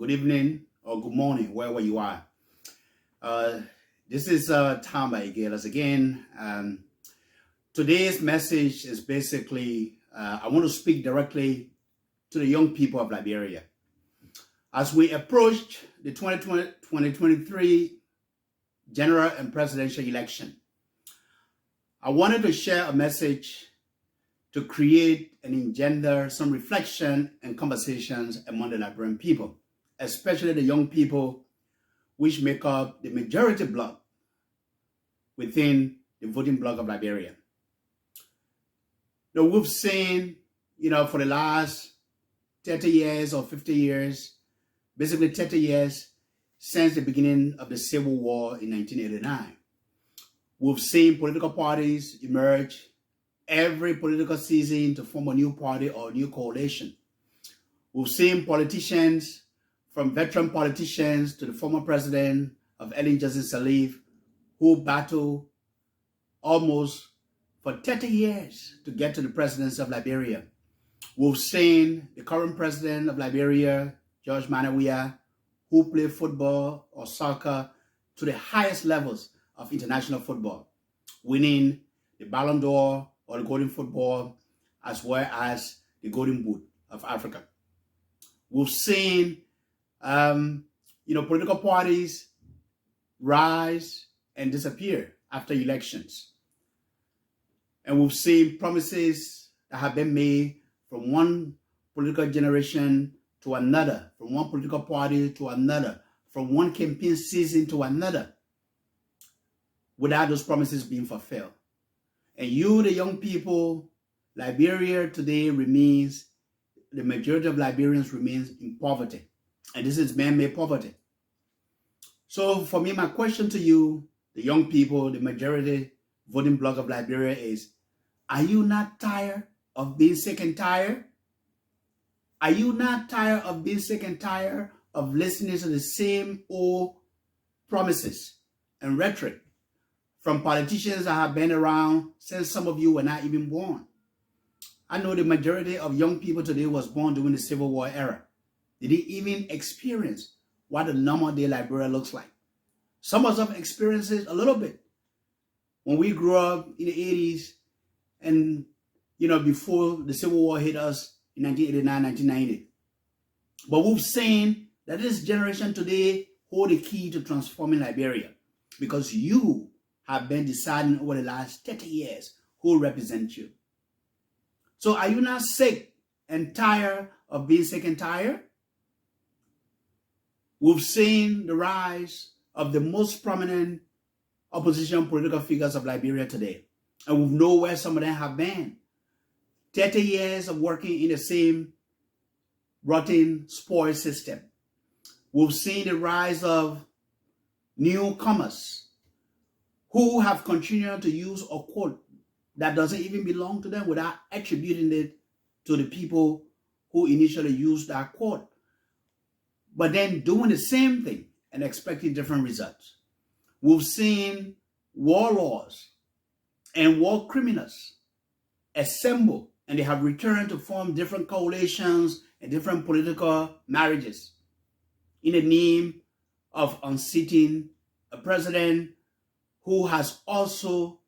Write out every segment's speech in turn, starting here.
good evening, or good morning, wherever you are. Uh, this is Tamba Aghailas again. Today's message is basically, I want to speak directly to the young people of Liberia. As we approach the 2023 general and presidential election, I wanted to share a message to create and engender some reflection and conversations among the Liberian people, especially the young people which make up the majority bloc within the voting bloc of Liberia. Now, we've seen, for the last 30 years or 50 years, basically 30 years since the beginning of the Civil War in 1989, we've seen political parties emerge every political season to form a new party or a new coalition. We've seen politicians, from veteran politicians to the former president of Ellen Johnson Sirleaf, who battled almost for 30 years to get to the presidency of Liberia. We've seen the current president of Liberia, George Manawiya, who played football or soccer to the highest levels of international football, winning the Ballon d'Or or the Golden Football, as well as the Golden Boot of Africa. We've seen political parties rise and disappear after elections. And we've seen promises that have been made from one political generation to another, from one political party to another, from one campaign season to another, without those promises being fulfilled. And you, the young people, Liberia today remains, the majority of Liberians remains in poverty. And this is man-made poverty. So for me, my question to you, the young people, the majority voting bloc of Liberia is, are you not tired of being sick and tired? Are you not tired of being sick and tired of listening to the same old promises and rhetoric from politicians that have been around since some of you were not even born? I know the majority of young people today was born during the Civil War era. They didn't even experience what a normal day Liberia looks like. Some of us experienced it a little bit when we grew up in the 80s and, before the Civil War hit us in 1989, 1990. But we've seen that this generation today hold the key to transforming Liberia because you have been deciding over the last 30 years who represents you. So are you not sick and tired of being sick and tired? We've seen the rise of the most prominent opposition political figures of Liberia today. And we know where some of them have been. 30 years of working in the same rotten, spoiled system. We've seen the rise of newcomers who have continued to use a quote that doesn't even belong to them without attributing it to the people who initially used that quote, but then doing the same thing and expecting different results. We've seen warlords and war criminals assemble, and they have returned to form different coalitions and different political marriages in the name of unseating a president who has also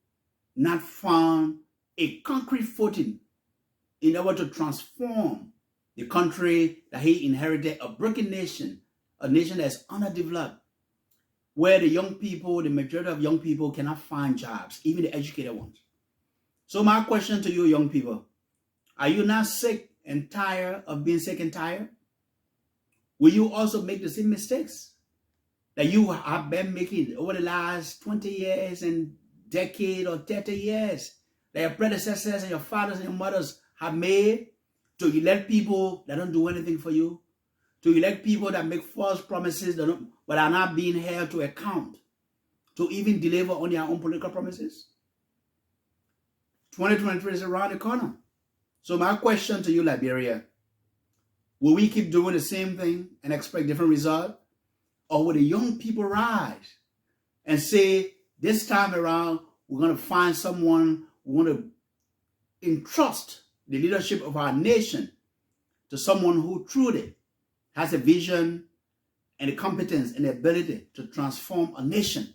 not found a concrete footing in order to transform the country that he inherited, a broken nation, a nation that's underdeveloped, where the young people, the majority of young people cannot find jobs, even the educated ones. So my question to you, young people, are you not sick and tired of being sick and tired? Will you also make the same mistakes that you have been making over the last 20 years and decade or 30 years that your predecessors and your fathers and your mothers have made to elect people that don't do anything for you, to elect people that make false promises but are not being held to account, to even deliver on their own political promises? 2023 is around the corner. So my question to you, Liberia, will we keep doing the same thing and expect different results? Or will the young people rise and say, this time around, we're going to find someone, we want to entrust the leadership of our nation to someone who truly has a vision and the competence and the ability to transform a nation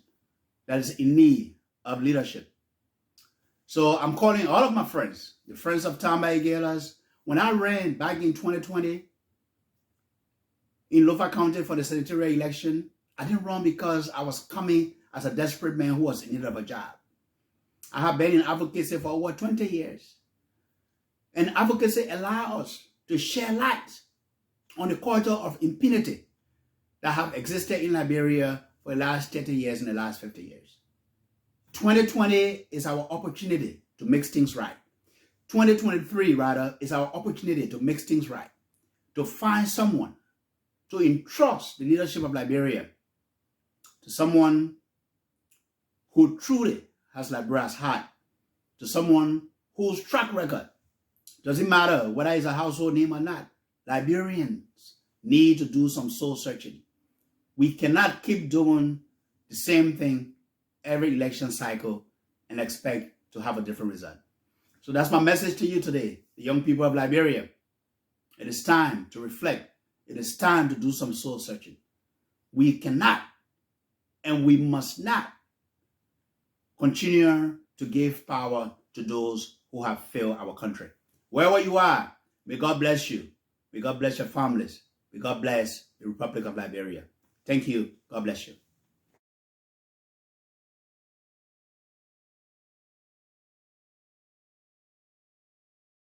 that is in need of leadership. So I'm calling all of my friends, the friends of Tamba, Aghailas. When I ran back in 2020 in Lofa County for the senatorial election, I didn't run because I was coming as a desperate man who was in need of a job. I have been in advocacy for over 20 years. And advocacy allows us to share light on the culture of impunity that have existed in Liberia for the last 30 years and the last 50 years. 2020 is our opportunity to make things right. 2023, rather, is our opportunity to make things right, to find someone, to entrust the leadership of Liberia to someone who truly has Liberia's heart, to someone whose track record, doesn't matter whether it's a household name or not, Liberians need to do some soul searching. We cannot keep doing the same thing every election cycle and expect to have a different result. So that's my message to you today, the young people of Liberia. It is time to reflect. It is time to do some soul searching. We cannot and we must not continue to give power to those who have failed our country. Wherever you are, may God bless you. May God bless your families. May God bless the Republic of Liberia. Thank you. God bless you.